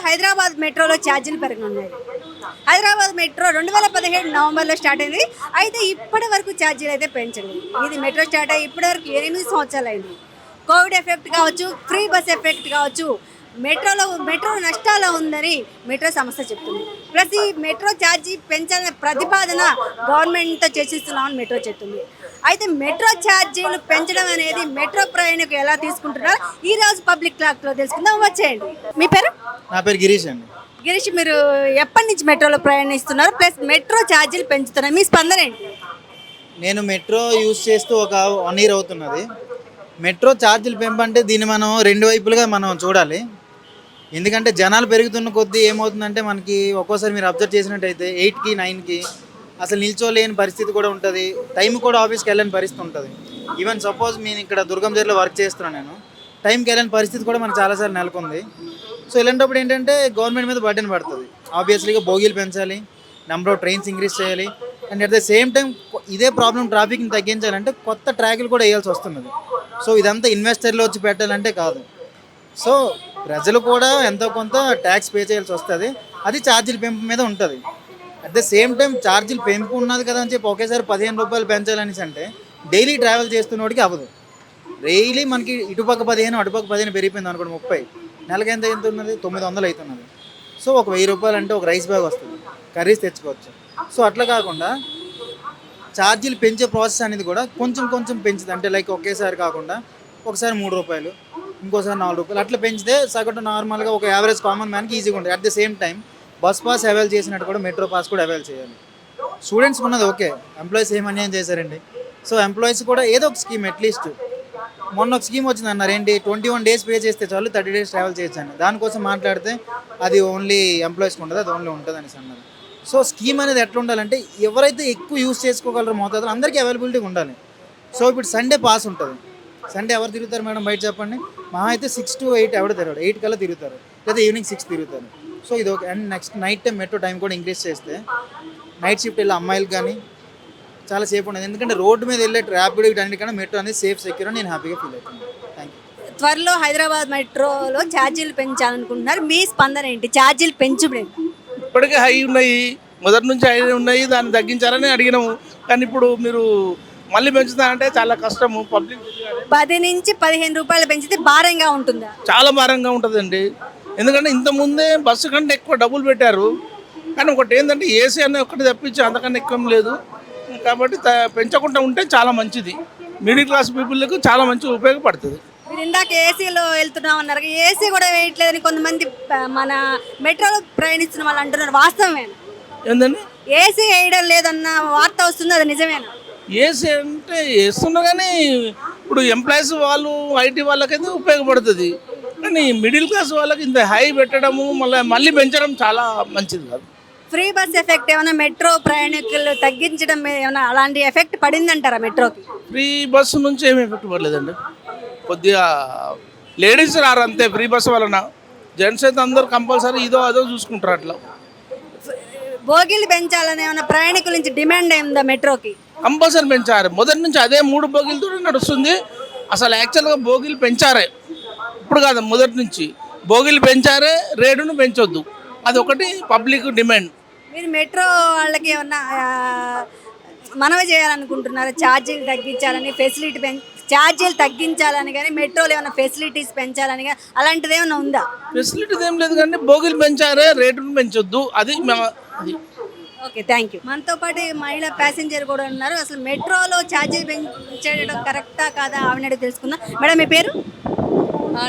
హైదరాబాద్ మెట్రోలో ఛార్జీలు పెరగనున్నాయి. హైదరాబాద్ మెట్రో 2017 నవంబర్లో స్టార్ట్ అయింది. అయితే ఇప్పటి వరకు ఛార్జీలు అయితే పెంచలేదు. ఇది మెట్రో స్టార్ట్ అయ్యి ఇప్పటి వరకు 8 సంవత్సరాలు అయింది. కోవిడ్ ఎఫెక్ట్ కావచ్చు, ఫ్రీ బస్ ఎఫెక్ట్ కావచ్చు, మెట్రో నష్టాలు ఉందని మెట్రో సంస్థ చెప్తుంది. ప్లస్ ఈ మెట్రో ఛార్జీ పెంచాలనే ప్రతిపాదన గవర్నమెంట్తో చర్చిస్తున్నామని మెట్రో చెప్తుంది. అయితే మెట్రో ఛార్జీలు పెంచడం అనేది మెట్రో ప్రయాణికులు ఎలా తీసుకుంటున్నారు ఈ రోజు పబ్లిక్ క్లాక్లో తెలుసుకుందాం. వచ్చేయండి. మీ పేరు? నా పేరు గిరీష్ అండి. గిరీష్, మీరు ఎప్పటి నుంచి మెట్రోలో ప్రయాణిస్తున్నారు? ప్లస్ మెట్రో ఛార్జీలు పెంచుతున్నారు, మీ స్పందన ఏంటి? నేను మెట్రో యూజ్ చేస్తూ ఒక 1 year అవుతున్నది. మెట్రో ఛార్జీలు పెంపంటే దీన్ని మనం 2 వైపులుగా మనం చూడాలి. ఎందుకంటే జనాలు పెరుగుతున్న కొద్దీ ఏమవుతుందంటే మనకి ఒక్కోసారి మీరు అబ్జర్వ్ చేసినట్టయితే 8కి 9కి అసలు నిల్చోలేని పరిస్థితి కూడా ఉంటుంది. టైం కూడా ఆఫీస్కి వెళ్ళని పరిస్థితి ఉంటుంది. ఈవెన్ సపోజ్ నేను ఇక్కడ దుర్గంజర్లో వర్క్ చేస్తున్నాను, నేను టైంకి వెళ్ళని పరిస్థితి కూడా మనకు చాలాసార్లు నెలకొంది. సో ఇలాంటప్పుడు ఏంటంటే గవర్నమెంట్ మీద బర్డెన్ పడుతుంది. ఆబ్వియస్లీగా బోగీలు పెంచాలి, నెంబర్ ఆఫ్ ట్రైన్స్ ఇంక్రీజ్ చేయాలి, and at the same time ఇదే ప్రాబ్లం ట్రాఫిక్ని తగ్గించాలంటే కొత్త ట్రాకులు కూడా వేయాల్సి వస్తున్నది. సో ఇదంతా ఇన్వెస్టర్లు వచ్చి పెట్టాలంటే కాదు. సో ప్రజలు కూడా ఎంతో కొంత ట్యాక్స్ పే చేయాల్సి వస్తుంది. అది ఛార్జీల పెంపు మీద ఉంటుంది. అట్ ద సేమ్ టైం ఛార్జీలు పెంపు ఉన్నది కదా అని చెప్పి ఒకేసారి 15 రూపాయలు పెంచాలనేసి అంటే డైలీ ట్రావెల్ చేస్తున్నోడికి అవ్వదు. డైలీ మనకి ఇటుపక్క 15 అటుపక్క 15 పెరిగిపోయింది అనుకోండి, 30 నెలకి ఎంత ఉన్నది 900 అవుతున్నది. సో ఒక 1000 రూపాయలు అంటే ఒక రైస్ బ్యాగ్ వస్తుంది, కర్రీస్ తెచ్చుకోవచ్చు. సో అట్లా కాకుండా ఛార్జీలు పెంచే ప్రాసెస్ అనేది కూడా కొంచెం కొంచెం పెంచుతుంది. అంటే లైక్ ఒకేసారి కాకుండా ఒకసారి 3 రూపాయలు, ఇంకోసారి 4 రూపాయలు అట్లా పెంచితే సగటు నార్మల్గా ఒక యావరేజ్ కామన్ మ్యాన్కి ఈజీగా ఉంటుంది. At the same time bus pass avail చేసినట్టు కూడా మెట్రో పాస్ కూడా అవైల్ చేయాలి. స్టూడెంట్స్కి ఉన్నది ఓకే, ఎంప్లాయీస్ ఏం అన్యాయం చేశారండి. సో ఎంప్లాయీస్ కూడా ఏదో ఒక స్కీమ్ అట్లీస్ట్ మొన్న ఒక స్కీమ్ వచ్చింది అన్నారు ఏంటి, 21 days పే చేస్తే చాలు 30 days ట్రావెల్ చేయొచ్చు అని. దానికోసం మాట్లాడితే అది ఓన్లీ ఎంప్లాయీస్కి ఉంటుంది, అది ఓన్లీ ఉంటుంది అనేసి అన్నారు. సో స్కీమ్ అనేది ఎట్లా ఉండాలంటే ఎవరైతే ఎక్కువ యూజ్ చేసుకోగలరో మోతాదులో అందరికీ అవైలబిలిటీ ఉండాలి. సో ఇప్పుడు సండే పాస్ ఉంటుంది. సండే ఎవరు తిరుగుతారు మేడం బయట చెప్పండి? మహా అయితే 6 to 8 ఎవడ తిరగడు, 8 కల్లా తిరుగుతారు, లేదా ఈవినింగ్ 6 తిరుగుతారు. సో ఇది ఒక. And next night time metro time కూడా ఇంక్రీజ్ చేస్తే నైట్ షిఫ్ట్ వెళ్ళే అమ్మాయిలు కానీ చాలా సేఫ్ ఉండదు. ఎందుకంటే రోడ్డు మీద వెళ్ళే ట్రాఫిక్ వీటన్నిటికన్నా మెట్రో అనేది సేఫ్, సెక్యూర్ అని నేను హ్యాపీగా ఫీల్ అవుతున్నాను. Thank you. త్వరలో హైదరాబాద్ మెట్రోలో ఛార్జీలు పెంచాలనుకుంటున్నారు, మీ స్పందన ఏంటి? ఛార్జీలు పెంచుడు ఇప్పటికే హై ఉన్నాయి, మొదటి నుంచి హై ఉన్నాయి, దాన్ని తగ్గించాలని అడిగినాము. కానీ ఇప్పుడు మీరు మళ్ళీ పెంచుతానంటే చాలా కష్టము. పబ్లిక్ 10 నుంచి 15 రూపాయలు పెంచితే భారంగా ఉంటుందా? చాలా భారంగా ఉంటుందండి. ఎందుకంటే ఇంతకుముందే బస్సు కంటే ఎక్కువ డబ్బులు పెట్టారు. కానీ ఒకటి ఏంటంటే ఏసీ అనే ఒకటి తప్పించి అంతకన్నా ఎక్కువ లేదు. కాబట్టి పెంచకుండా ఉంటే చాలా మంచిది. మిడిల్ క్లాస్ పీపుల్కి చాలా మంచి ఉపయోగపడుతుంది. మీరు ఇందాక ఏసీలో వెళ్తున్నాం అన్నారు, ఏసీ కూడా వేయట్లేదని కొంతమంది మన మెట్రోలో ప్రయాణిస్తున్న వాళ్ళు అంటున్నారు, వాస్తవమేనా? ఏంటండి ఏసీ వేయడం లేదన్న వార్త వస్తుంది, అది నిజమేనా? ఏసీ అంటే వేస్తున్నా కానీ ఇప్పుడు ఎంప్లాయీస్ వాళ్ళు ఐటీ వాళ్ళకైతే ఉపయోగపడుతుంది. కానీ మిడిల్ క్లాస్ వాళ్ళకి ఇంత హై పెట్టడము మళ్ళీ పెంచడం చాలా మంచిది కాదు. ఫ్రీ బస్ ఎఫెక్ట్ ఏమైనా మెట్రో ప్రయాణికులు తగ్గించడం ఏమైనా అలాంటి ఎఫెక్ట్ పడిందంటారా మెట్రోకి? ఫ్రీ బస్సు నుంచి ఏమి ఎఫెక్ట్ పడలేదండి. కొద్దిగా లేడీస్ రారు అంతే ఫ్రీ బస్సు వలన. జెంట్స్ అయితే అందరూ కంపల్సరీ ఇదో అదో చూసుకుంటారు. అట్లా బోగీలు పెంచాలని ఏమైనా ప్రయాణికుల నుంచి డిమాండ్ అయిందా మెట్రోకి? కంపల్సరీ పెంచారు. మొదటి నుంచి అదే 3 బోగీలతో నడుస్తుంది. అసలు యాక్చువల్గా బోగీలు పెంచారే, ఇప్పుడు కాదు మొదటి నుంచి బోగీలు పెంచారే, రేటును పెంచొద్దు. అది ఒకటి పబ్లిక్ డిమాండ్. మీరు మెట్రో వాళ్ళకి ఏమన్నా మనవి చేయాలనుకుంటున్నారు? ఛార్జీలు తగ్గించాలని, ఛార్జీలు తగ్గించాలని కానీ మెట్రోలో ఏమైనా ఫెసిలిటీస్ పెంచాలని కానీ అలాంటిది ఏమైనా ఉందా? ఫెసిలిటీస్ ఏం లేదు కానీ బోగీలు పెంచారే, రేటును పెంచొద్దు. అది ఓకే, థ్యాంక్ యూ. మనతో పాటు మహిళా ప్యాసింజర్ కూడా ఉన్నారు. అసలు మెట్రోలో ఛార్జీలు పెంచడం కరెక్టా కాదా ఆవిడ తెలుసుకుందాం. మేడం, మీ పేరు?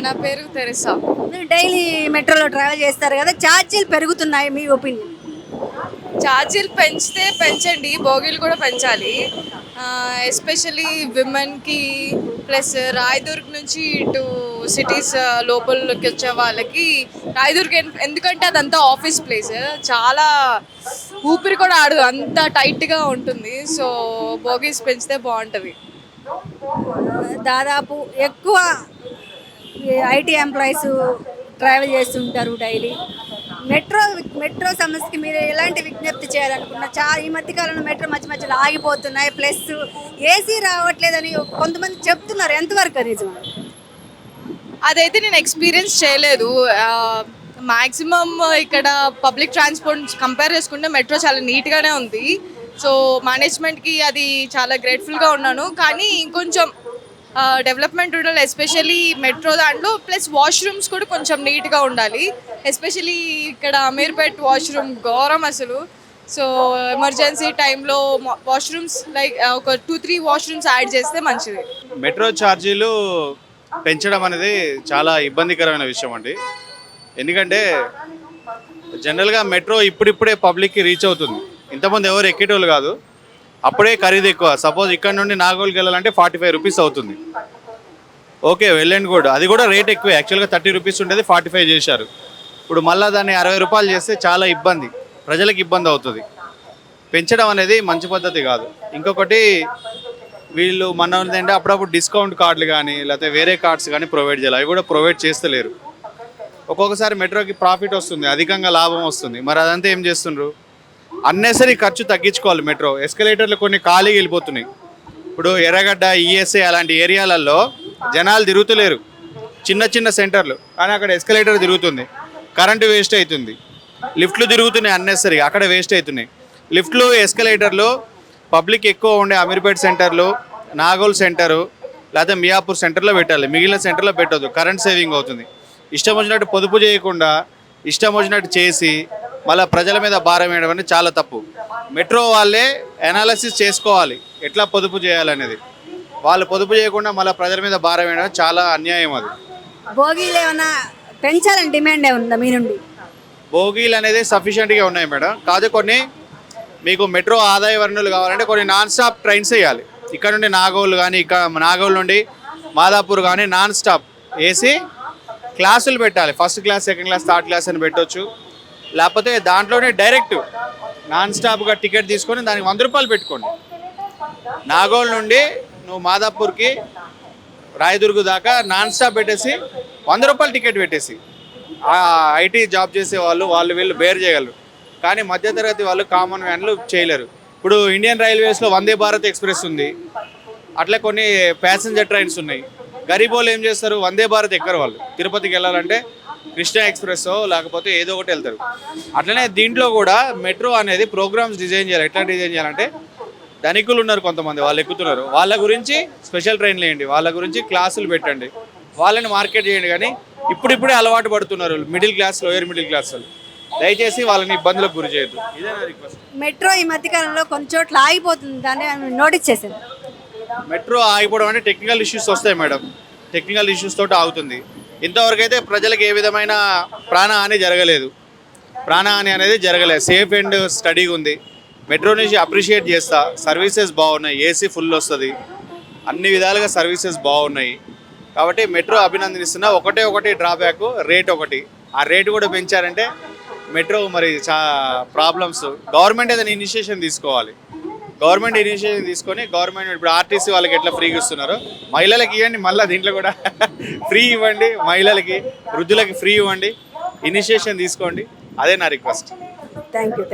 నా పేరు తెరిసా. మీరు డైలీ మెట్రోలో ట్రావెల్ చేస్తారు కదా, ఛార్జీలు పెరుగుతున్నాయి, మీ ఒపీనియన్? ఛార్జీలు పెంచితే పెంచండి, బోగీలు కూడా పెంచాలి. ఎస్పెషలీ విమెన్కి, ప్లస్ రాయదుర్గ్ నుంచి ఇటు సిటీస్ లోపలికి వచ్చే వాళ్ళకి రాయదుర్గ్ ఎందుకంటే అదంతా ఆఫీస్ ప్లేస్, చాలా ఊపిరి కూడా ఆడదు, అంత టైట్గా ఉంటుంది. సో బోగీస్ పెంచితే బాగుంటుంది. దాదాపు ఎక్కువ ఐటీ ఎంప్లాయీస్ ట్రావెల్ చేస్తుంటారు డైలీ. మెట్రో సమస్యకి మీరు ఎలాంటి విజ్ఞప్తి చేయాలనుకున్నారు? ఈ మధ్యకాలంలో మెట్రో మధ్యలో ఆగిపోతున్నాయి, ప్లస్ ఏసీ రావట్లేదని కొంతమంది చెప్తున్నారు, ఎంతవరకు నిజం? అదైతే నేను ఎక్స్పీరియన్స్ చేయలేదు. మ్యాక్సిమం ఇక్కడ పబ్లిక్ ట్రాన్స్పోర్ట్ కంపేర్ చేసుకుంటే మెట్రో చాలా నీట్గానే ఉంది. సో మేనేజ్మెంట్కి అది చాలా గ్రేట్ఫుల్గా ఉన్నాను. కానీ ఇంకొంచెం డెవలప్మెంట్ ఉండాలి, ఎస్పెషల్లీ మెట్రో దాంట్లో. ప్లస్ వాష్రూమ్స్ కూడా కొంచెం నీట్గా ఉండాలి. ఎస్పెషల్లీ ఇక్కడ అమీర్పేట్ వాష్రూమ్ ఘోరం అసలు. సో ఎమర్జెన్సీ టైంలో వాష్రూమ్స్ లైక్ ఒక 2-3 వాష్రూమ్స్ యాడ్ చేస్తే మంచిది. మెట్రో ఛార్జీలు పెంచడం అనేది చాలా ఇబ్బందికరమైన విషయం అండి. ఎందుకంటే జనరల్గా మెట్రో ఇప్పుడిప్పుడే పబ్లిక్కి రీచ్ అవుతుంది. ఇంతకుముందు ఎవరు ఎక్కేటోళ్ళు కాదు, అప్పుడే ఖరీదు ఎక్కువ. సపోజ్ ఇక్కడ నుండి నాగోల్కి వెళ్ళాలంటే 45 రూపీస్ అవుతుంది. ఓకే, వెళ్ళండి కూడా, అది కూడా రేట్ ఎక్కువే. యాక్చువల్గా 30 రూపీస్ ఉండేది 45 చేశారు. ఇప్పుడు మళ్ళీ దాన్ని 60 రూపాయలు చేస్తే చాలా ఇబ్బంది, ప్రజలకు ఇబ్బంది అవుతుంది. పెంచడం అనేది మంచి పద్ధతి కాదు. ఇంకొకటి, వీళ్ళు మన ఏంటంటే అప్పుడప్పుడు డిస్కౌంట్ కార్డులు కానీ లేకపోతే వేరే కార్డ్స్ కానీ ప్రొవైడ్ చేయాలి. అవి కూడా ప్రొవైడ్ చేస్తలేరు. ఒక్కొక్కసారి మెట్రోకి ప్రాఫిట్ వస్తుంది, అధికంగా లాభం వస్తుంది, మరి అదంతా ఏం చేస్తుండ్రు? అన్నెసరీ ఖర్చు తగ్గించుకోవాలి. మెట్రో ఎస్కలేటర్లు కొన్ని ఖాళీగా వెళ్ళిపోతున్నాయి. ఇప్పుడు ఎర్రగడ్డ, ఈఎస్ఐ అలాంటి ఏరియాలలో జనాలు తిరుగుతలేరు, చిన్న చిన్న సెంటర్లు, కానీ అక్కడ ఎస్కలేటర్ తిరుగుతుంది, కరెంటు వేస్ట్ అవుతుంది. లిఫ్ట్లు తిరుగుతున్నాయి అన్నెసరీ, అక్కడ వేస్ట్ అవుతున్నాయి. లిఫ్ట్లు, ఎస్కలేటర్లు పబ్లిక్ ఎక్కువ ఉండే అమీర్పేట్ సెంటర్లు, నాగోల్ సెంటరు లేకపోతే మియాపూర్ సెంటర్లో పెట్టాలి. మిగిలిన సెంటర్లో పెట్టొద్దు, కరెంట్ సేవింగ్ అవుతుంది. ఇష్టం వచ్చినట్టు పొదుపు చేయకుండా ఇష్టం వచ్చినట్టు చేసి మళ్ళీ ప్రజల మీద భారం వేయడం అనేది చాలా తప్పు. మెట్రో వాళ్ళే అనాలిసిస్ చేసుకోవాలి ఎట్లా పొదుపు చేయాలనేది. వాళ్ళు పొదుపు చేయకుండా మళ్ళీ ప్రజల మీద భారం వేయడం చాలా అన్యాయం. అది భోగిలు ఏమైనా పెంచాలని డిమాండ్ ఉందా మీ నుండి? బోగీలు అనేది సఫిషియెంట్గా ఉన్నాయి మేడం. కాదు, కొన్ని మీకు మెట్రో ఆదాయ వనరులు కావాలంటే కొన్ని నాన్ స్టాప్ ట్రైన్స్ వేయాలి. ఇక్కడ నుండి నాగోల్ కానీ, ఇక్కడ నాగోల్ నుండి మాదాపూర్ కానీ నాన్ స్టాప్ వేసి క్లాసులు పెట్టాలి. First class, second class, third class అని పెట్టవచ్చు. లేకపోతే దాంట్లోనే డైరెక్ట్ నాన్ స్టాప్గా టికెట్ తీసుకొని దానికి 100 రూపాయలు పెట్టుకోండి. నాగోల్ నుండి నువ్వు మాదాపూర్కి, రాయదుర్గ్ దాకా నాన్ స్టాప్ పెట్టేసి 100 రూపాయలు టికెట్ పెట్టేసి ఐటీ జాబ్ చేసే వాళ్ళు వీళ్ళు బేర్ చేయగలరు. కానీ మధ్యతరగతి వాళ్ళు, కామన్ వ్యాన్లు చేయలేరు. ఇప్పుడు ఇండియన్ రైల్వేస్లో వందే భారత్ ఎక్స్ప్రెస్ ఉంది, అట్లా కొన్ని ప్యాసింజర్ ట్రైన్స్ ఉన్నాయి. గరీబ్ వాళ్ళు ఏం చేస్తారు? వందే భారత్ ఎక్కరు. వాళ్ళు తిరుపతికి వెళ్ళాలంటే కృష్ణ ఎక్స్ప్రెస్ లేకపోతే ఏదో ఒకటి వెళ్తారు. అట్లనే దీంట్లో కూడా మెట్రో అనేది ప్రోగ్రామ్స్ డిజైన్ చేయాలి. ఎట్లా డిజైన్ చేయాలంటే, ధనికులు ఉన్నారు కొంతమంది, వాళ్ళు ఎక్కుతున్నారు, వాళ్ళ గురించి స్పెషల్ ట్రైన్లు వేయండి, వాళ్ళ గురించి క్లాసులు పెట్టండి, వాళ్ళని మార్కెట్ చేయండి. కానీ ఇప్పుడిప్పుడే అలవాటు పడుతున్నారు middle class, lower middle class వాళ్ళు. దయచేసి వాళ్ళని ఇబ్బందులకు గురి చేయొద్దు. ఇదే నా రిక్వెస్ట్. మెట్రో ఈ మధ్యకాలంలో కొన్ని చోట్ల ఆగిపోతుంది, దాన్ని నోటీస్ చేశాను. మెట్రో ఆగిపోవడం అంటే టెక్నికల్ ఇష్యూస్ వస్తాయి మేడం. టెక్నికల్ ఇష్యూస్ తోటి ఆగుతుంది. ఇంతవరకు అయితే ప్రజలకు ఏ విధమైన ప్రాణహాని జరగలేదు. ప్రాణహాని అనేది జరగలేదు. సేఫ్ అండ్ స్టడీగా ఉంది. మెట్రో నుంచి అప్రిషియేట్ చేస్తా. సర్వీసెస్ బాగున్నాయి, ఏసీ ఫుల్ వస్తుంది, అన్ని విధాలుగా సర్వీసెస్ బాగున్నాయి. కాబట్టి మెట్రో అభినందనిస్తున్నా. ఒకటే డ్రాబ్యాక్, రేట్ ఒకటి. ఆ రేటు కూడా పెంచారంటే మెట్రో మరి ప్రాబ్లమ్స్. గవర్నమెంట్ ఏదైనా ఇనిషియేషన్ తీసుకోవాలి. గవర్నమెంట్ ఇనిషియేషన్ తీసుకొని, గవర్నమెంట్ ఇప్పుడు ఆర్టీసీ వాళ్ళకి ఎట్లా ఫ్రీగా ఇస్తున్నారో మహిళలకి ఇవ్వండి. మళ్ళీ దీంట్లో కూడా ఫ్రీ ఇవ్వండి, మహిళలకి, వృద్ధులకి ఫ్రీ ఇవ్వండి. ఇనిషియేషన్ తీసుకోండి. అదే నా రిక్వెస్ట్. Thank you.